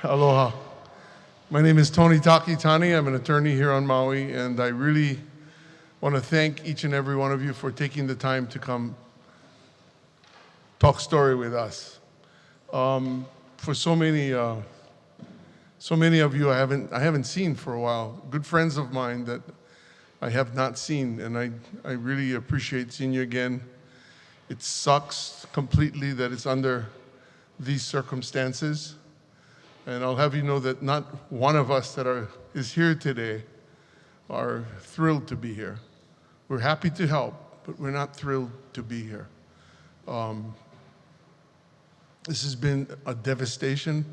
Aloha. My name is Tony Takitani. I'm an attorney here on Maui, and I really want to thank each and every one of you for taking the time to come talk story with us. For so many of you I haven't seen for a while. Good friends of mine that I have not seen, and I really appreciate seeing you again. It sucks completely that it's under these circumstances. And I'll have you know that not one of us that is here today are thrilled to be here. We're happy to help, but we're not thrilled to be here. This has been a devastation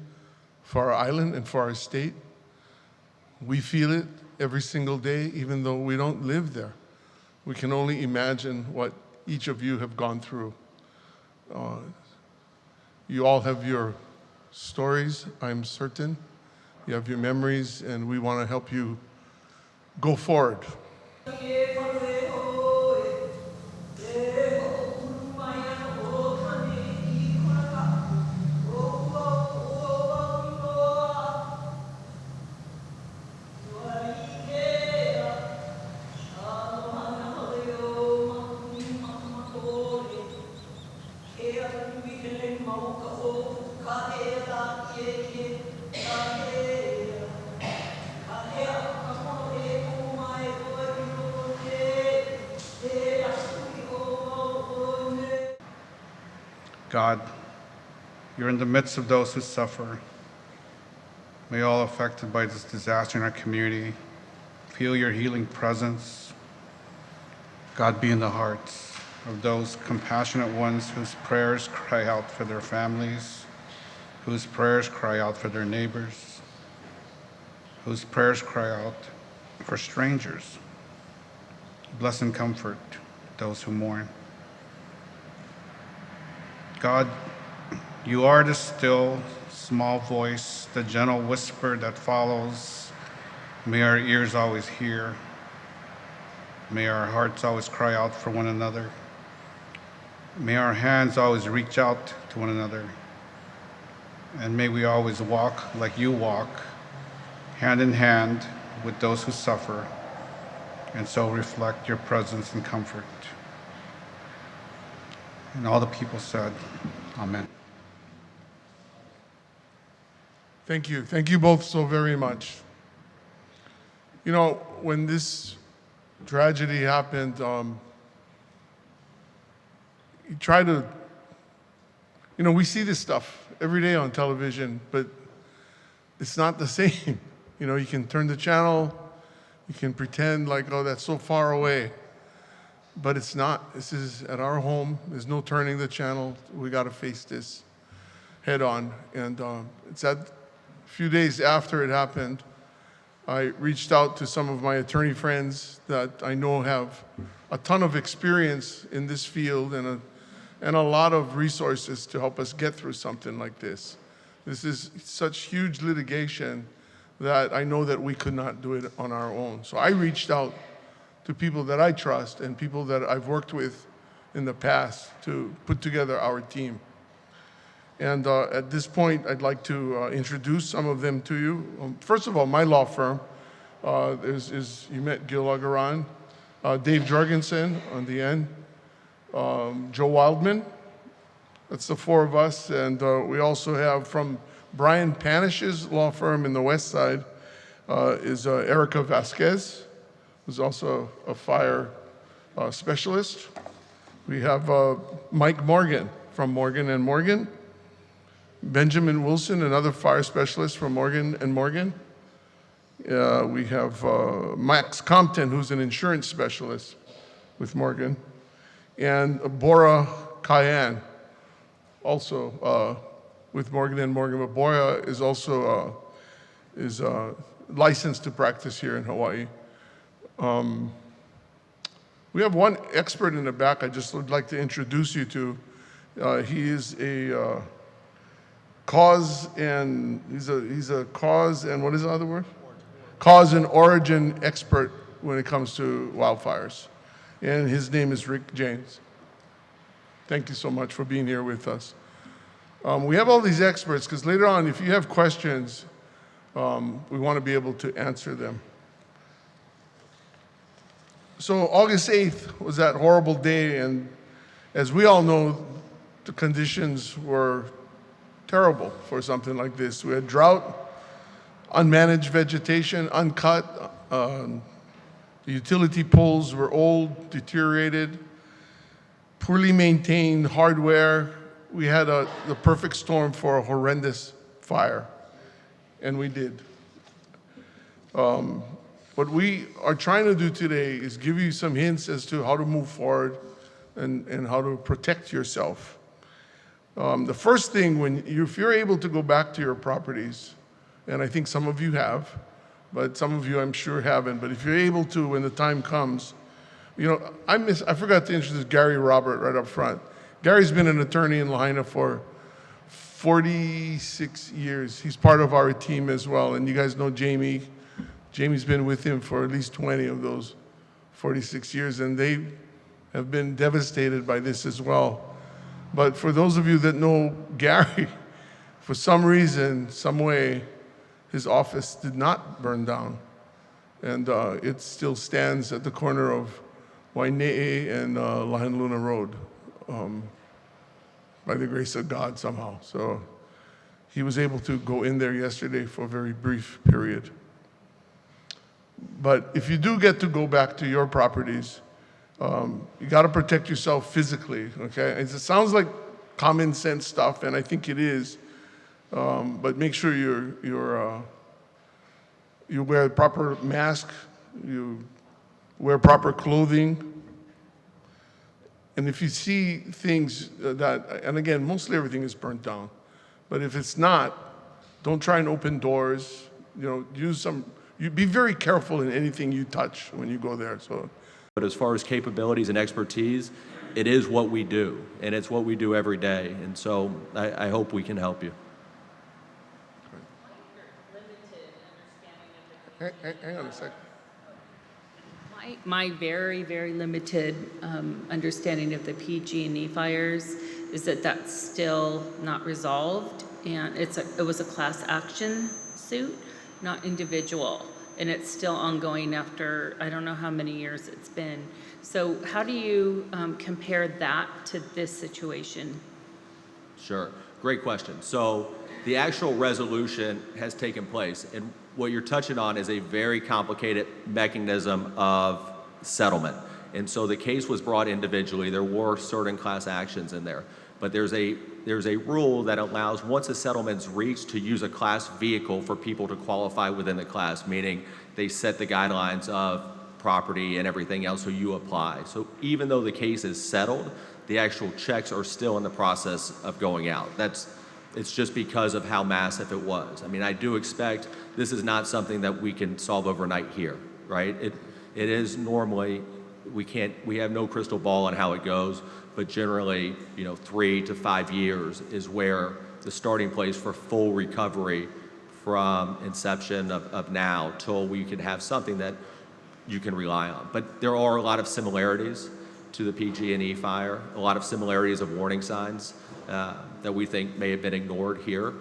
for our island and for our state. We feel it every single day, even though we don't live there. We can only imagine what each of you have gone through. You all have your stories, I'm certain. You have your memories, and we want to help you go forward. God, you're in the midst of those who suffer. May all affected by this disaster in our community feel your healing presence. God, be in the hearts of those compassionate ones whose prayers cry out for their families, whose prayers cry out for their neighbors, whose prayers cry out for strangers. Bless and comfort those who mourn. God, you are the still, small voice, the gentle whisper that follows. May our ears always hear. May our hearts always cry out for one another. May our hands always reach out to one another. And may we always walk like you walk, hand in hand with those who suffer, and so reflect your presence and comfort. And all the people said, Amen. Thank you. Thank you both so very much. You know, when this tragedy happened, you try to, we see this stuff every day on television, but it's not the same. You can turn the channel, you can pretend like, oh, that's so far away. But it's not. This is at our home. There's no turning the channel. We got to face this head on. And it's a few days after it happened, I reached out to some of my attorney friends that I know have a ton of experience in this field and a lot of resources to help us get through something like this. This is such huge litigation that I know that we could not do it on our own. So I reached out to people that I trust and people that I've worked with in the past to put together our team. And at this point, I'd like to introduce some of them to you. First of all, my law firm, you met Gil Agaran, Dave Jorgensen on the end, Joe Wildman, that's the four of us. And we also have from Brian Panish's law firm in the West Side is Erica Vasquez, who's also a fire specialist. We have Mike Morgan from Morgan & Morgan. Benjamin Wilson, another fire specialist from Morgan & Morgan. We have Max Compton, who's an insurance specialist with Morgan. And Bora Kayan, also with Morgan & Morgan. But Bora is also licensed to practice here in Hawaii. We have one expert in the back I just would like to introduce you to. He is a cause and what is the other word? Cause and origin expert when it comes to wildfires. And his name is Rick James. Thank you so much for being here with us. We have all these experts because later on, if you have questions, we want to be able to answer them. So August 8th was that horrible day, and as we all know, the conditions were terrible for something like this. We had drought, unmanaged vegetation, uncut. The utility poles were old, deteriorated, poorly maintained hardware. We had the perfect storm for a horrendous fire, and we did. What we are trying to do today is give you some hints as to how to move forward and how to protect yourself. The first thing, if you're able to go back to your properties, and I think some of you have, but some of you I'm sure haven't, but if you're able to when the time comes, I forgot to introduce Gary Robert right up front. Gary's been an attorney in Lahaina for 46 years. He's part of our team as well, and you guys know Jamie. Jamie's been with him for at least 20 of those 46 years, and they have been devastated by this as well. But for those of you that know Gary, for some reason, some way, his office did not burn down. And it still stands at the corner of Waine'e and Lahaina Luna Road, by the grace of God somehow. So he was able to go in there yesterday for a very brief period. But if you do get to go back to your properties, you got to protect yourself physically, okay? It sounds like common sense stuff, and I think it is. But make sure you wear a proper mask, you wear proper clothing. And if you see things and again, mostly everything is burnt down. But if it's not, don't try and open doors. You be very careful in anything you touch when you go there. But as far as capabilities and expertise, it is what we do, and it's what we do every day. And so I hope we can help you. Hang on a second. My very, very limited understanding of the PG&E fires is that that's still not resolved, and it was a class action suit, not individual, and it's still ongoing after I don't know how many years it's been. So how do you compare that to this situation? Sure. Great question. So the actual resolution has taken place, and what you're touching on is a very complicated mechanism of settlement. And so the case was brought individually. There were certain class actions in there, but there's a rule that allows, once a settlement's reached, to use a class vehicle for people to qualify within the class, meaning they set the guidelines of property and everything else, so you apply. So even though the case is settled, the actual checks are still in the process of going out. It's just because of how massive it was. I mean, I do expect this is not something that we can solve overnight here, right? It is normally, we have no crystal ball on how it goes, but generally, 3 to 5 years is where the starting place for full recovery from inception of now till we can have something that you can rely on. But there are a lot of similarities to the PG&E fire, a lot of similarities of warning signs that we think may have been ignored here,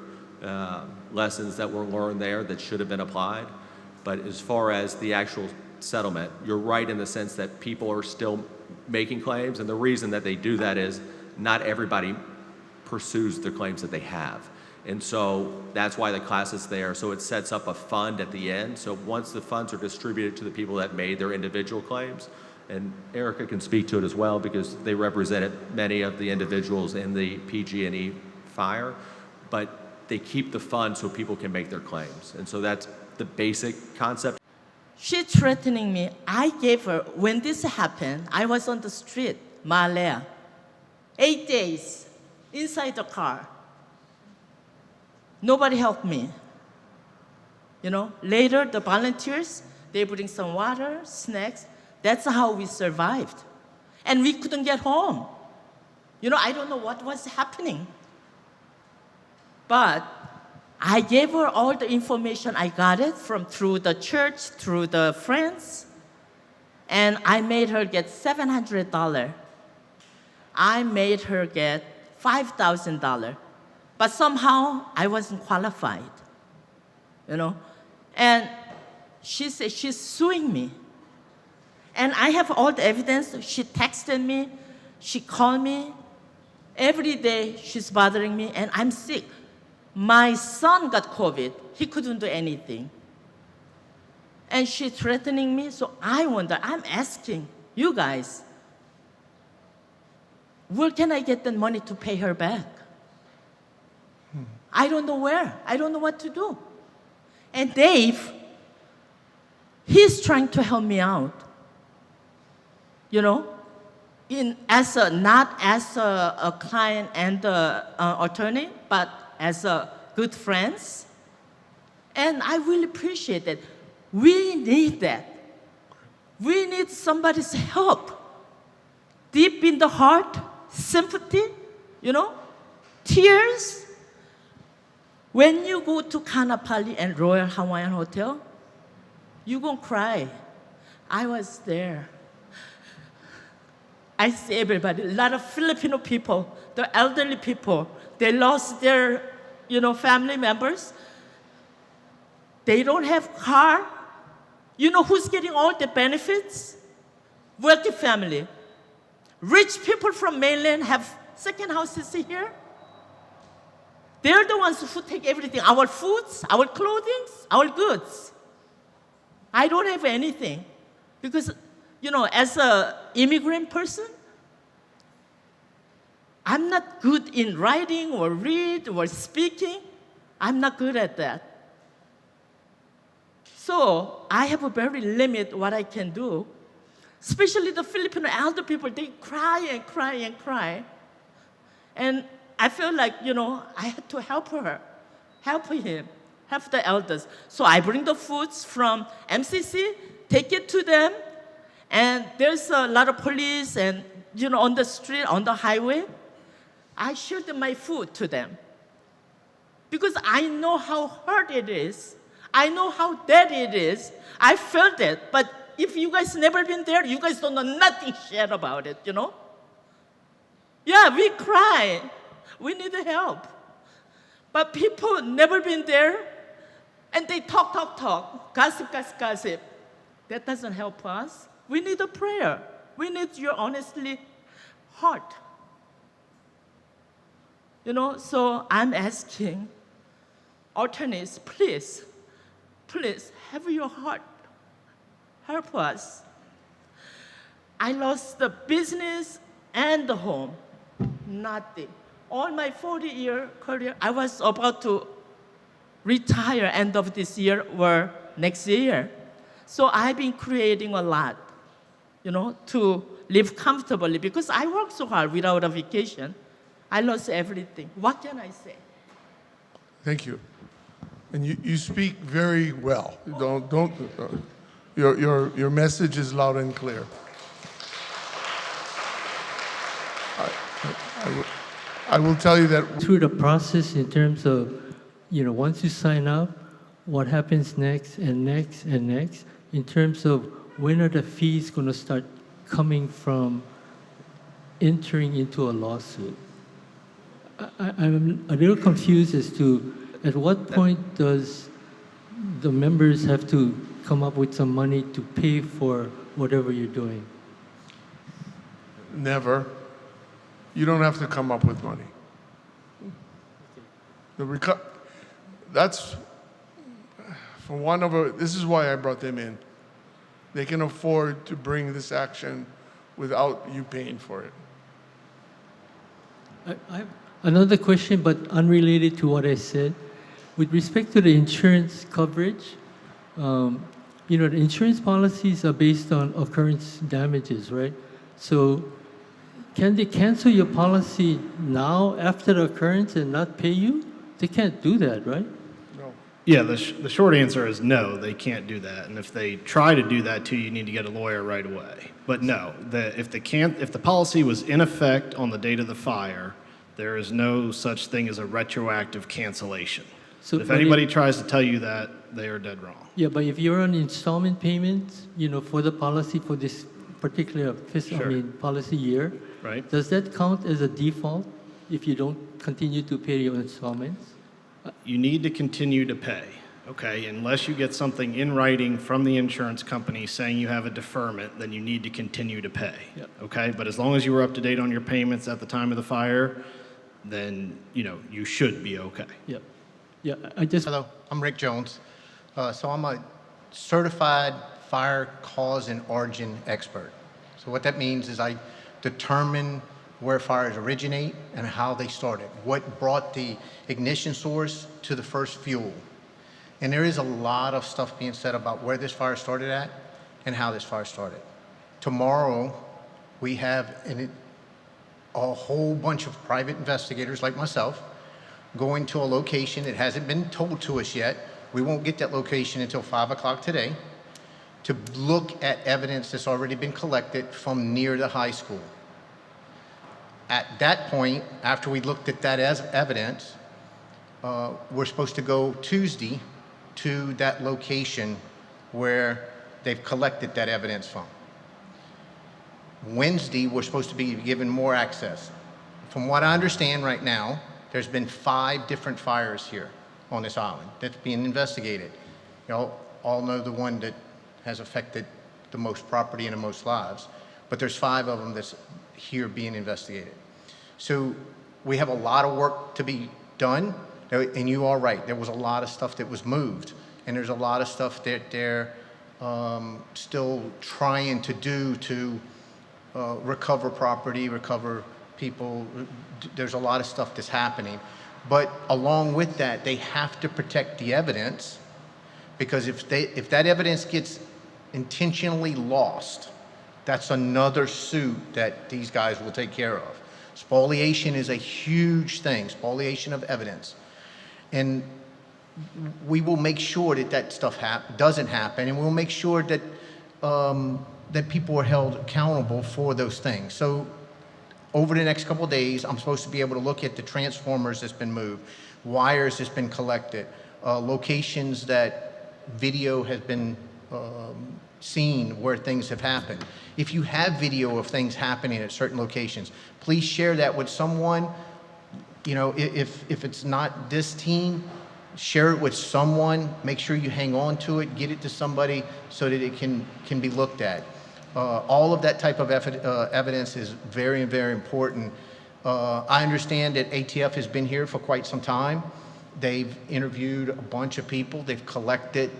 lessons that were learned there that should have been applied. But as far as the actual settlement, you're right in the sense that people are still making claims, and the reason that they do that is not everybody pursues the claims that they have. And so that's why the class is there. So it sets up a fund at the end. So once the funds are distributed to the people that made their individual claims, and Erica can speak to it as well because they represented many of the individuals in the PG&E fire, but they keep the fund so people can make their claims. And so that's the basic concept. She threatening me. I gave her, when this happened, I was on the street, Malaya, 8 days, inside the car. Nobody helped me. Later, the volunteers, they bring some water, snacks. That's how we survived. And we couldn't get home. I don't know what was happening. But I gave her all the information. I got it through the church, through the friends. And I made her get $700. I made her get $5,000. But somehow I wasn't qualified, you know. And she said she's suing me. And I have all the evidence. She texted me, she called me. Every day she's bothering me, and I'm sick. My son got COVID. He couldn't do anything. And she's threatening me, so I wonder, I'm asking you guys, where can I get the money to pay her back? I don't know where. I don't know what to do. And Dave, he's trying to help me out. You know, not as a client and attorney, but as a good friends. And I really appreciate that. We need that. We need somebody's help. Deep in the heart, sympathy, you know, tears. When you go to Kanapali and Royal Hawaiian Hotel, you're going to cry. I was there. I see everybody, a lot of Filipino people, the elderly people, they lost their, family members. They don't have car. You know who's getting all the benefits? Wealthy family. Rich people from mainland have second houses here. They're the ones who take everything, our foods, our clothing, our goods. I don't have anything because, as an immigrant person, I'm not good in writing or read or speaking. I'm not good at that. So I have a very limit what I can do. Especially the Filipino elder people, they cry and cry and cry. And I feel like, I had to help her, help him, help the elders. So I bring the foods from MCC, take it to them, and there's a lot of police and, on the street, on the highway. I share my food to them because I know how hard it is. I know how dead it is. I felt it, but if you guys never been there, you guys don't know nothing shit about it, Yeah, we cry. We need help. But people never been there, and they talk, gossip. That doesn't help us. We need a prayer. We need your honestly heart. So I'm asking attorneys, please have your heart. Help us. I lost the business and the home. Nothing. All my 40-year career, I was about to retire end of this year or next year. So I've been creating a lot, to live comfortably because I work so hard without a vacation. I lost everything. What can I say? Thank you. And you speak very well. Your message is loud and clear. I will tell you that through the process in terms of, once you sign up, what happens next and next and next, in terms of when are the fees going to start coming from entering into a lawsuit? I'm a little confused as to at what point does the members have to come up with some money to pay for whatever you're doing? never. You don't have to come up with money. That's for one of a. This is why I brought them in. They can afford to bring this action without you paying for it. I have another question, but unrelated to what I said. With respect to the insurance coverage, the insurance policies are based on occurrence damages, right? So can they cancel your policy now after the occurrence and not pay you? They can't do that, right? No. Yeah, the short answer is no, they can't do that. And if they try to do that to you, you need to get a lawyer right away. But no, if the policy was in effect on the date of the fire, there is no such thing as a retroactive cancellation. So, If anybody tries to tell you that, they are dead wrong. Yeah, but if you're on installment payments, for the policy for this particular Sure. policy year, Right? does that count as a default? if you don't continue to pay your installments? You need to continue to pay, okay? Unless you get something in writing from the insurance company saying you have a deferment, then you need to continue to pay, Yep. okay? But as long as you were up to date on your payments at the time of the fire, then, you should be okay. Yeah. Yeah, I just Hello, I'm Rick Jones. So I'm a certified fire cause and origin expert. So what that means is I determine where fires originate and how they started, what brought the ignition source to the first fuel. And there is a lot of stuff being said about where this fire started at and how this fire started. Tomorrow, we have a whole bunch of private investigators like myself going to a location. It hasn't been told to us yet. We won't get that location until 5 o'clock today to look at evidence that's already been collected from near the high school. At that point, after we looked at that as evidence, we're supposed to go Tuesday to that location where they've collected that evidence from. Wednesday, we're supposed to be given more access. From what I understand right now, there's been 5 different fires here on this island that's being investigated. You all know the one that has affected the most property and the most lives, but there's 5 of them that's here being investigated. So we have a lot of work to be done, and you are right, there was a lot of stuff that was moved, and there's a lot of stuff that they're still trying to do to recover property, recover people. There's a lot of stuff that's happening. But along with that, they have to protect the evidence, because if that evidence gets intentionally lost, that's another suit that these guys will take care of. Spoliation is a huge thing, spoliation of evidence. And we will make sure that that stuff doesn't happen, and we'll make sure that that people are held accountable for those things. So over the next couple of days, I'm supposed to be able to look at the transformers that's been moved, wires that's been collected, locations that video has been seen where things have happened. If you have video of things happening at certain locations, please share that with someone. If it's not this team, share it with someone. Make sure you hang on to it, get it to somebody so that it can be looked at. All of that type of evidence is very, very important. I understand that ATF has been here for quite some time. They've interviewed a bunch of people. They've collected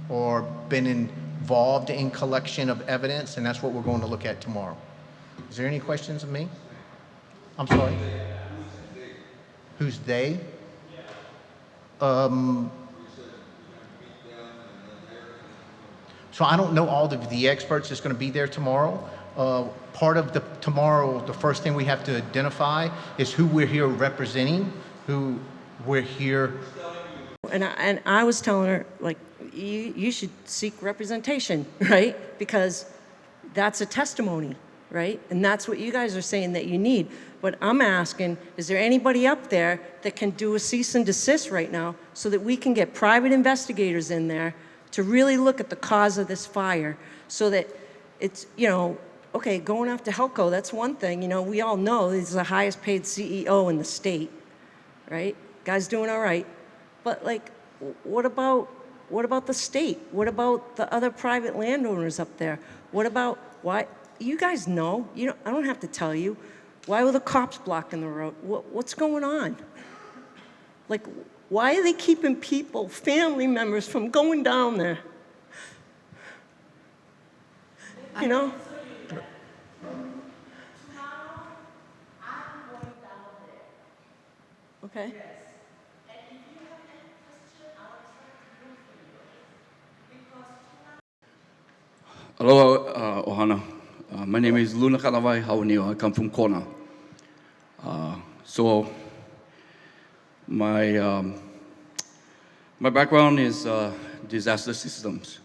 or been involved in collection of evidence, and that's what we're going to look at tomorrow. Is there any questions of me? I'm sorry? Who's they? So I don't know all of the experts that's going to be there tomorrow. Part of tomorrow, the first thing we have to identify is who we're here representing, who we're here. And I was telling her, like, you should seek representation, right? Because that's a testimony, right? And that's what you guys are saying that you need. But I'm asking, is there anybody up there that can do a cease and desist right now so that we can get private investigators in there to really look at the cause of this fire, so that it's, okay, going after Helco, that's one thing. We all know he's the highest paid CEO in the state, right? Guy's doing all right. But what about the state? What about the other private landowners up there? What about why? You guys know. I don't have to tell you. Why were the cops blocking the road? What's going on? Why are they keeping people, family members, from going down there? Okay. Aloha, Ohana. My name is Luna Kalavai Haunio. I come from Kona. So my background is disaster systems.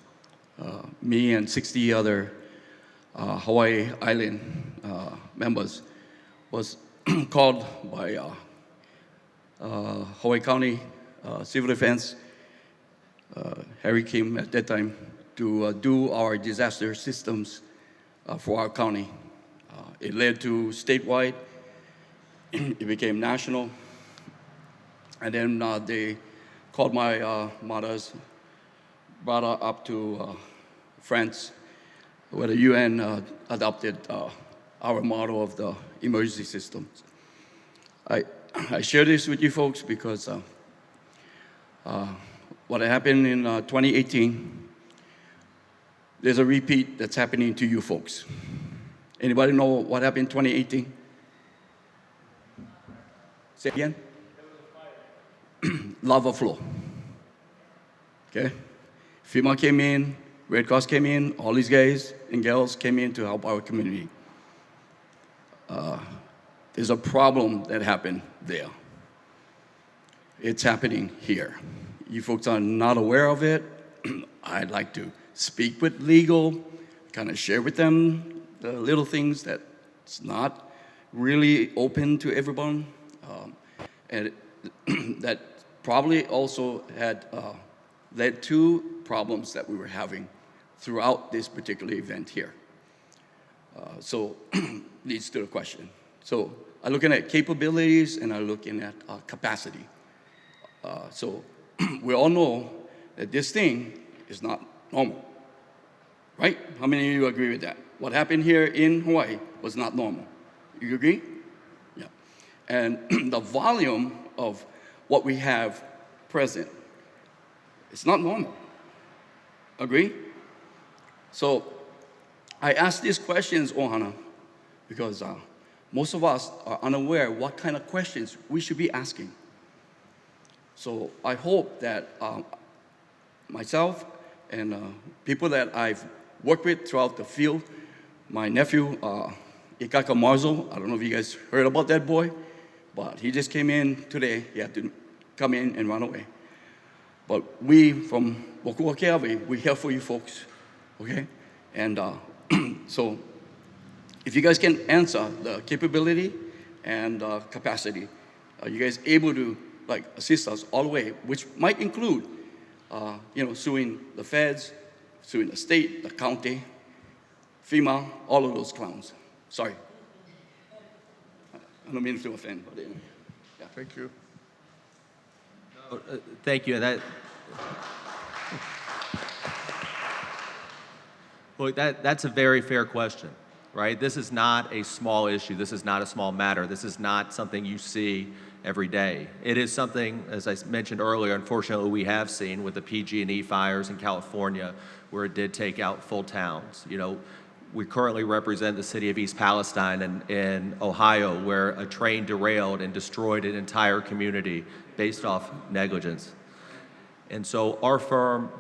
Me and 60 other Hawaii Island members was called by Hawaii County Civil Defense, Harry Kim at that time, to do our disaster systems for our county. It led to statewide it became national. And then they called my mother's brother up to France, where the UN adopted our model of the emergency systems. I share this with you folks because what happened in 2018, there's a repeat that's happening to you folks. Anybody know what happened in 2018? Say again? Lava flow. Okay? FEMA came in, Red Cross came in, all these guys and girls came in to help our community. There's a problem that happened there. It's happening here. You folks are not aware of it. I'd like to speak with legal, kind of share with them the little things that's not really open to everyone. And that probably also had led to problems that we were having throughout this particular event here. So leads to the question. So I'm looking at capabilities and I'm looking at capacity. So we all know that this thing is not normal, right? How many of you agree with that? What happened here in Hawaii was not normal. You agree? Yeah. And the volume of what we have present, it's not normal. Agree? So I ask these questions, Ohana, because most of us are unaware what kind of questions we should be asking. So I hope that myself and people that I've worked with throughout the field, my nephew, Ikaka Marzo, I don't know if you guys heard about that boy, but he just came in today. He had to come in and run away. But we from Wokua Keawe, we're here for you folks, okay? And so if you guys can answer the capability and capacity, are you guys able to assist us all the way, which might include, suing the feds, suing the state, the county, FEMA, all of those clowns. Sorry. I don't mean to offend, but anyway. Yeah. Thank you. Thank you. That's a very fair question, right? This is not a small issue. This is not a small matter. This is not something you see every day. It is something, as I mentioned earlier, unfortunately we have seen with the PG&E fires in California, where it did take out full towns. We currently represent the city of East Palestine in Ohio, where a train derailed and destroyed an entire community based off negligence. And so our firm,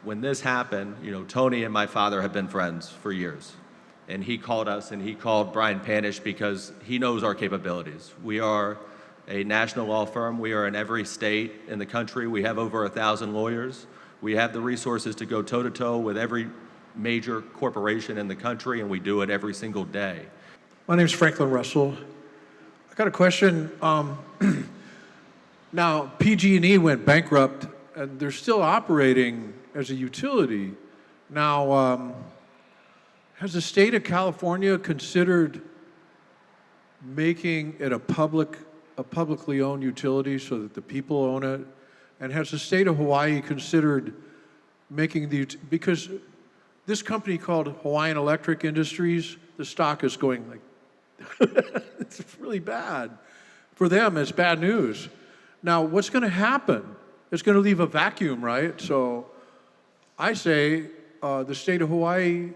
when this happened, Tony and my father have been friends for years. And he called us and he called Brian Panish because he knows our capabilities. We are a national law firm. We are in every state in the country. We have over 1,000 lawyers. We have the resources to go toe-to-toe with every major corporation in the country, and we do it every single day. My name is Franklin Russell. I got a question. Now, PG&E went bankrupt, and they're still operating as a utility. Now, has the state of California considered making it a publicly owned utility so that the people own it? And has the state of Hawaii considered making because this company called Hawaiian Electric Industries, the stock is going it's really bad. For them, it's bad news. Now, what's going to happen? It's going to leave a vacuum, right? So I say the state of Hawaii,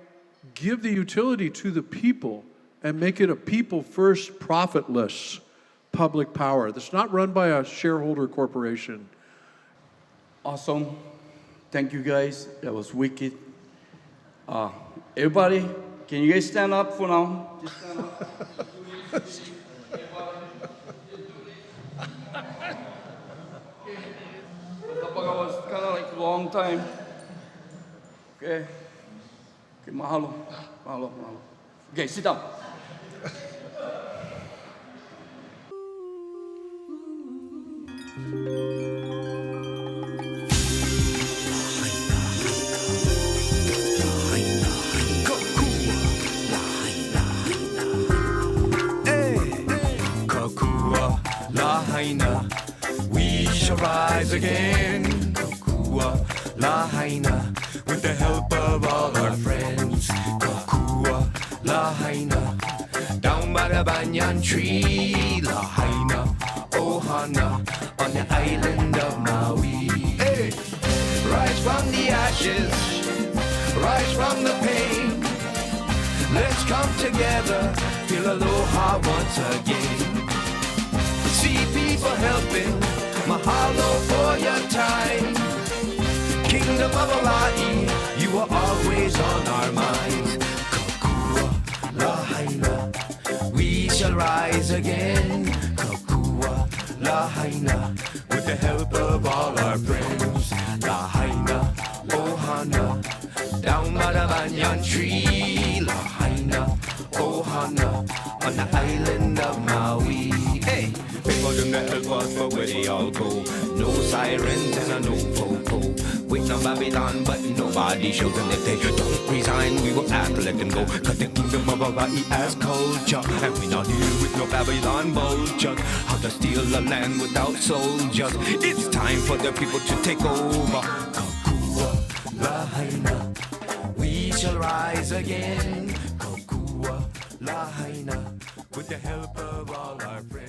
give the utility to the people and make it a people-first, profitless public power that's not run by a shareholder corporation. Awesome. Thank you, guys. That was wicked. Everybody, can you guys stand up for now? Just stand up. Was kind of like a long time. Okay. Okay, mahalo. Mahalo, mahalo. Okay, sit down. Lahaina, we shall rise again. Kokua, Lahaina, with the help of all our friends. Kokua, Lahaina, down by the banyan tree. Lahaina, Ohana, on the island of Maui. Hey! Rise from the ashes, rise from the pain. Let's come together, feel aloha once again. See people helping, mahalo for your time. Kingdom of Hawaii, you are always on our minds. Kokua, Lahaina, we shall rise again. Kokua, Lahaina, with the help of all our friends. Lahaina, Ohana, down by the banyan tree. Lahaina, Ohana, on the island of Maui. Hey, people them that help us, but where they all go? No sirens and a no popo. Waiting on Babylon, but nobody shows them if they don't resign. We will have to let them go. Cause the kingdom of Hawaii has culture, and we not deal with no Babylon vultures. How to steal a land without soldiers. It's time for the people to take over. Kokua, Lahaina, we shall rise again. Kokua, Lahaina, with the help of all our friends.